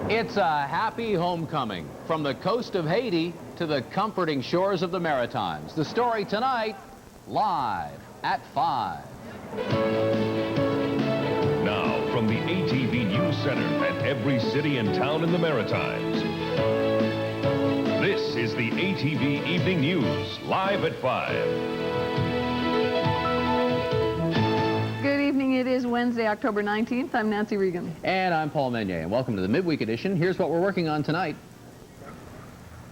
It's a happy homecoming from the coast of Haiti to the comforting shores of the Maritimes. The story tonight, live at 5. Now, from the ATV News Center at every city and town in the Maritimes, this is the ATV Evening News, live at 5. Good evening. It is Wednesday, October 19th. I'm Nancy Regan. And I'm Paul Meunier, and welcome to the midweek edition. Here's what we're working on tonight.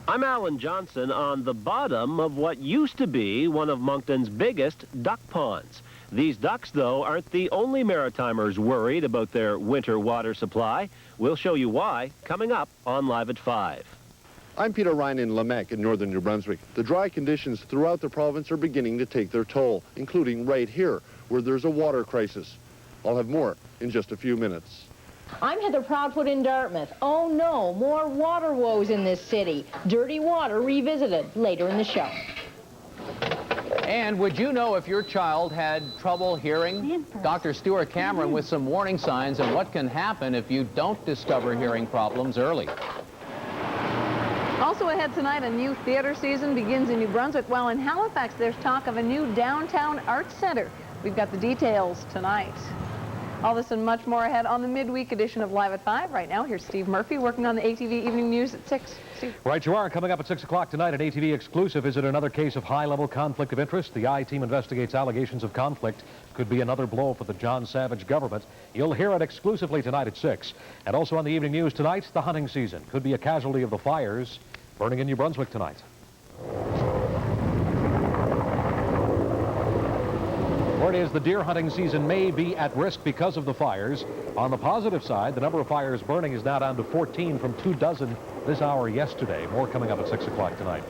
I'm Alan Johnson on the bottom of what used to be one of Moncton's biggest duck ponds. These ducks, though, aren't the only Maritimers worried about their winter water supply. We'll show you why coming up on Live at 5. I'm Peter Ryan in Lamec in northern New Brunswick. The dry conditions throughout the province are beginning to take their toll, including right here, where there's a water crisis. I'll have more in just a few minutes. I'm Heather Proudfoot in Dartmouth. Oh no, more water woes in this city. Dirty water revisited later in the show. And would you know if your child had trouble hearing? Dr. Stuart Cameron with some warning signs and what can happen if you don't discover hearing problems early. Also ahead tonight, a new theater season begins in New Brunswick, while in Halifax there's talk of a new downtown arts center. We've got the details tonight. All this and much more ahead on the midweek edition of Live at 5. Right now, here's Steve Murphy working on the ATV Evening News at 6. Steve. Right you are. Coming up at 6 o'clock tonight, an ATV exclusive. Is it another case of high-level conflict of interest? The I-Team investigates allegations of conflict. Could be another blow for the John Savage government. You'll hear it exclusively tonight at 6. And also on the Evening News tonight, the hunting season. Could be a casualty of the fires burning in New Brunswick tonight. Word is the deer hunting season may be at risk because of the fires. On the positive side, the number of fires burning is now down to 14 from 24 this hour yesterday. More coming up at 6 o'clock tonight.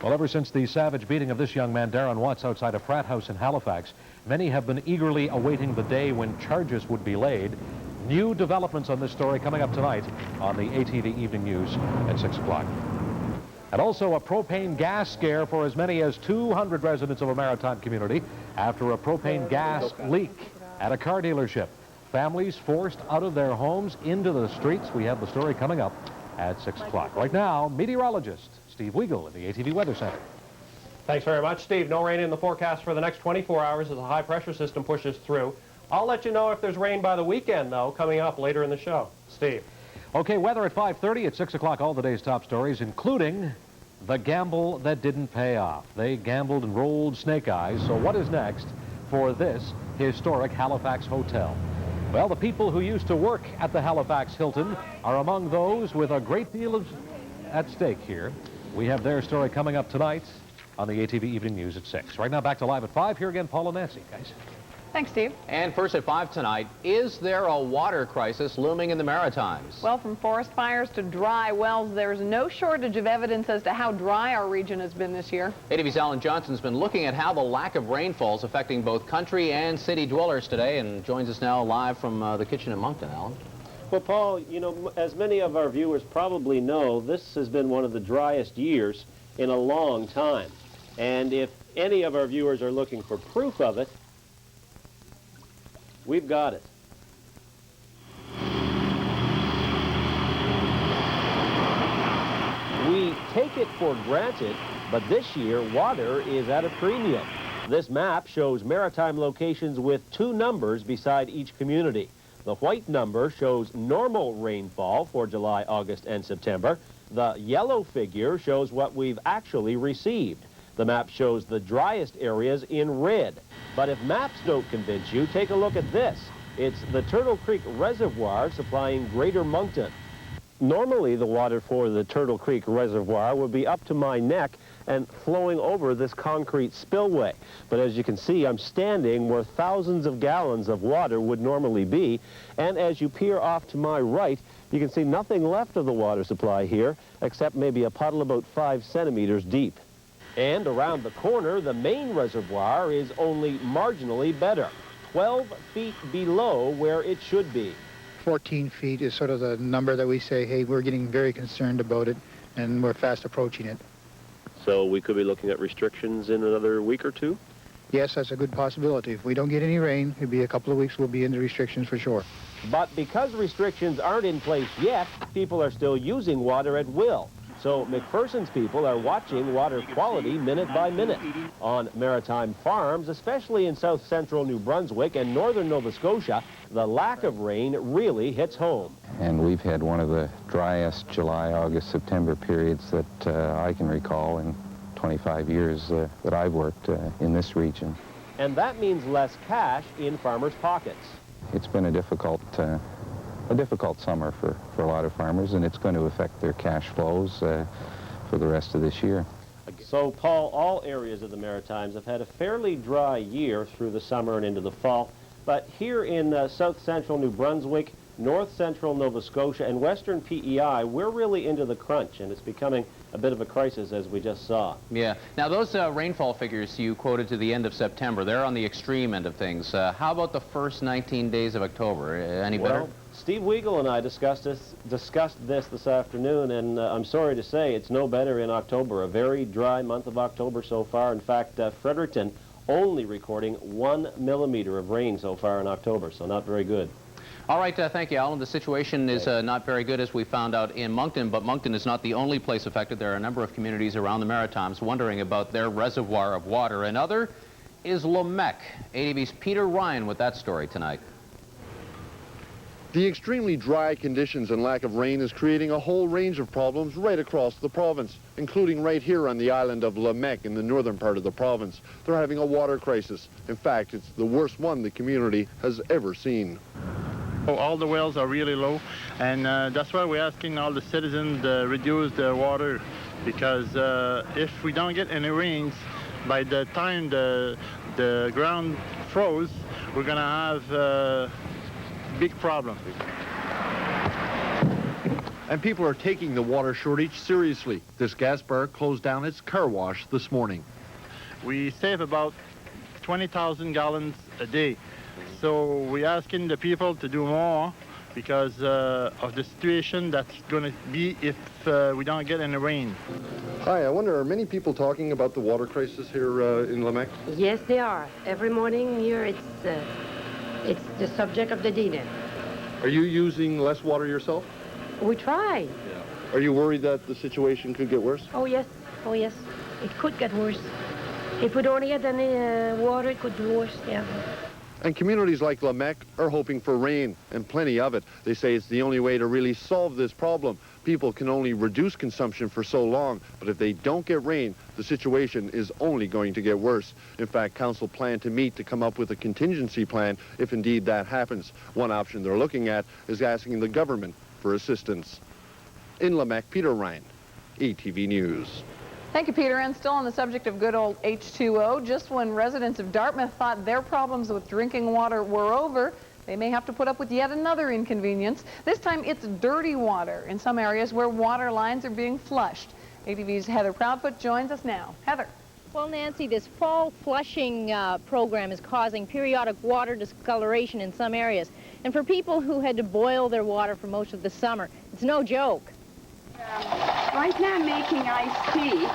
Well, ever since the savage beating of this young man, Darren Watts, outside a frat house in Halifax, many have been eagerly awaiting the day when charges would be laid. New developments on this story coming up tonight on the ATV Evening News at 6 o'clock. And also a propane gas scare for as many as 200 residents of a maritime community after a propane gas leak at a car dealership. Families forced out of their homes into the streets. We have the story coming up at 6 o'clock. Right now, meteorologist Steve Weigel in the ATV Weather Center. Thanks very much, Steve. No rain in the forecast for the next 24 hours as a high-pressure system pushes through. I'll let you know if there's rain by the weekend, though, coming up later in the show. Steve. Okay, weather at 5:30 at 6 o'clock. All the day's top stories, including the gamble that didn't pay off. They gambled and rolled snake eyes. So what is next for this historic Halifax hotel? Well, the people who used to work at the Halifax Hilton are among those with a great deal at stake here. We have their story coming up tonight on the ATV Evening News at 6. Right now, back to Live at 5. Here again, Paul and Nancy, guys. Thanks, Steve. And first at 5 tonight, is there a water crisis looming in the Maritimes? Well, from forest fires to dry wells, there's no shortage of evidence as to how dry our region has been this year. ATV's Alan Johnson's been looking at how the lack of rainfall is affecting both country and city dwellers today and joins us now live from the kitchen in Moncton. Alan. Well, Paul, you know, as many of our viewers probably know, this has been one of the driest years in a long time. And if any of our viewers are looking for proof of it, we've got it. We take it for granted, but this year water is at a premium. This map shows maritime locations with 2 numbers beside each community. The white number shows normal rainfall for July, August, and September. The yellow figure shows what we've actually received. The map shows the driest areas in red. But if maps don't convince you, take a look at this. It's the Turtle Creek Reservoir supplying Greater Moncton. Normally, the water for the Turtle Creek Reservoir would be up to my neck and flowing over this concrete spillway. But as you can see, I'm standing where thousands of gallons of water would normally be. And as you peer off to my right, you can see nothing left of the water supply here, except maybe a puddle about 5 centimeters deep. And around the corner, the main reservoir is only marginally better, 12 feet below where it should be. 14 feet is sort of the number that we say, hey, we're getting very concerned about it, and we're fast approaching it. So we could be looking at restrictions in another week or 2? Yes, that's a good possibility. If we don't get any rain, it'll be a couple of weeks, we'll be into restrictions for sure. But because restrictions aren't in place yet, people are still using water at will. So McPherson's people are watching water quality minute by minute. On maritime farms, especially in south-central New Brunswick and northern Nova Scotia, the lack of rain really hits home. And we've had one of the driest July, August, September periods that I can recall in 25 years that I've worked in this region. And that means less cash in farmers' pockets. It's been a difficult summer for a lot of farmers, and it's going to affect their cash flows for the rest of this year. So, Paul, all areas of the Maritimes have had a fairly dry year through the summer and into the fall. But here in south-central New Brunswick, north-central Nova Scotia, and western PEI, we're really into the crunch, and it's becoming a bit of a crisis, as we just saw. Yeah. Now, those rainfall figures you quoted to the end of September, they're on the extreme end of things. How about the first 19 days of October? Any better? Well, Steve Weigel and I discussed this afternoon, and I'm sorry to say it's no better in October. A very dry month of October so far. In fact, Fredericton only recording 1 millimeter of rain so far in October, so not very good. All right, thank you, Alan. The situation is not very good, as we found out in Moncton, but Moncton is not the only place affected. There are a number of communities around the Maritimes wondering about their reservoir of water. Another is Lamec. ATV's Peter Ryan with that story tonight. The extremely dry conditions and lack of rain is creating a whole range of problems right across the province, including right here on the island of Lamec in the northern part of the province. They're having a water crisis. In fact, it's the worst one the community has ever seen. All the wells are really low, and that's why we're asking all the citizens to reduce their water, because if we don't get any rains, by the time the ground froze, we're going to have a big problem. And people are taking the water shortage seriously. This gas bar closed down its car wash this morning. We save about 20,000 gallons a day. So we're asking the people to do more because of the situation that's going to be if we don't get any rain. Hi, I wonder, are many people talking about the water crisis here in Lamec? Yes, they are. Every morning here, it's the subject of the dinner. Are you using less water yourself? We try. Are you worried that the situation could get worse? Oh, yes. Oh, yes. It could get worse. If we don't get any water, it could be worse, yeah. And communities like Lamec are hoping for rain, and plenty of it. They say it's the only way to really solve this problem. People can only reduce consumption for so long, but if they don't get rain, the situation is only going to get worse. In fact, council plan to meet to come up with a contingency plan if indeed that happens. One option they're looking at is asking the government for assistance. In Lamec, Peter Ryan, ATV News. Thank you, Peter. And still on the subject of good old H2O, just when residents of Dartmouth thought their problems with drinking water were over, they may have to put up with yet another inconvenience. This time it's dirty water in some areas where water lines are being flushed. ATV's Heather Proudfoot joins us now. Heather. Well, Nancy, this fall flushing program is causing periodic water discoloration in some areas. And for people who had to boil their water for most of the summer, it's no joke. Right now I'm making iced tea,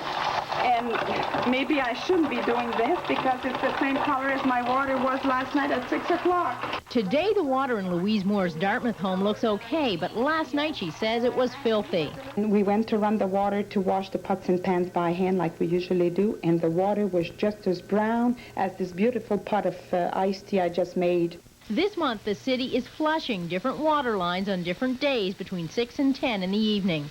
and maybe I shouldn't be doing this because it's the same color as my water was last night at 6 o'clock. Today the water in Louise Moore's Dartmouth home looks okay, but last night she says it was filthy. We went to run the water to wash the pots and pans by hand like we usually do, and the water was just as brown as this beautiful pot of iced tea I just made. This month, the city is flushing different water lines on different days between 6 and 10 in the evening.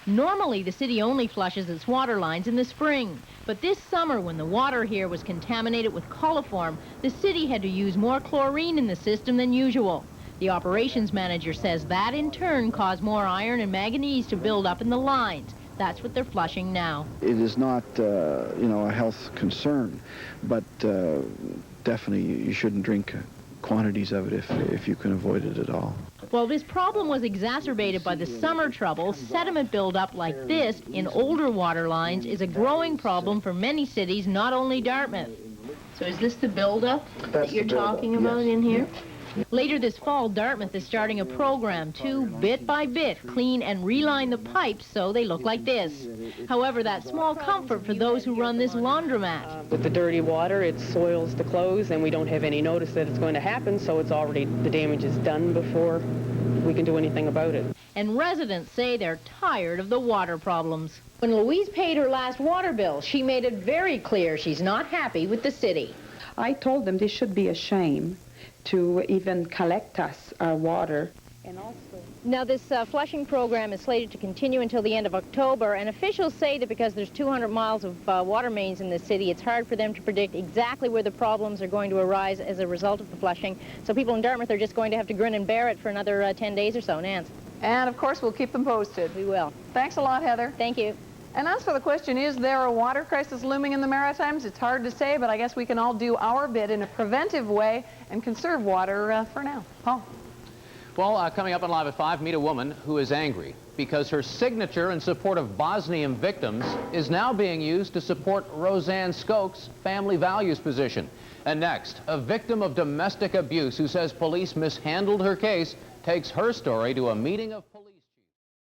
Normally, the city only flushes its water lines in the spring. But this summer, when the water here was contaminated with coliform, the city had to use more chlorine in the system than usual. The operations manager says that, in turn, caused more iron and manganese to build up in the lines. That's what they're flushing now. It is not, a health concern, but definitely you shouldn't drink quantities of it if you can avoid it at all. Well, this problem was exacerbated by the summer trouble. Sediment buildup like this in older water lines is a growing problem for many cities, not only Dartmouth. So is this the buildup that you're talking about in here? Later this fall, Dartmouth is starting a program to, bit by bit, clean and reline the pipes so they look like this. However, that's small comfort for those who run this laundromat. With the dirty water, it soils the clothes, and we don't have any notice that it's going to happen, so it's already, the damage is done before we can do anything about it. And residents say they're tired of the water problems. When Louise paid her last water bill, she made it very clear she's not happy with the city. I told them this should be a shame to even collect us our water. And also, now this flushing program is slated to continue until the end of October, and officials say that because there's 200 miles of water mains in the city, it's hard for them to predict exactly where the problems are going to arise as a result of the flushing. So people in Dartmouth are just going to have to grin and bear it for another 10 days or so. Nance? And of course, we'll keep them posted. We will. Thanks a lot, Heather. Thank you. And as for the question, is there a water crisis looming in the Maritimes? It's hard to say, but I guess we can all do our bit in a preventive way and conserve water for now. Paul? Well, coming up on Live at 5, meet a woman who is angry because her signature in support of Bosnian victims is now being used to support Roseanne Skoke's family values position. And next, a victim of domestic abuse who says police mishandled her case takes her story to a meeting of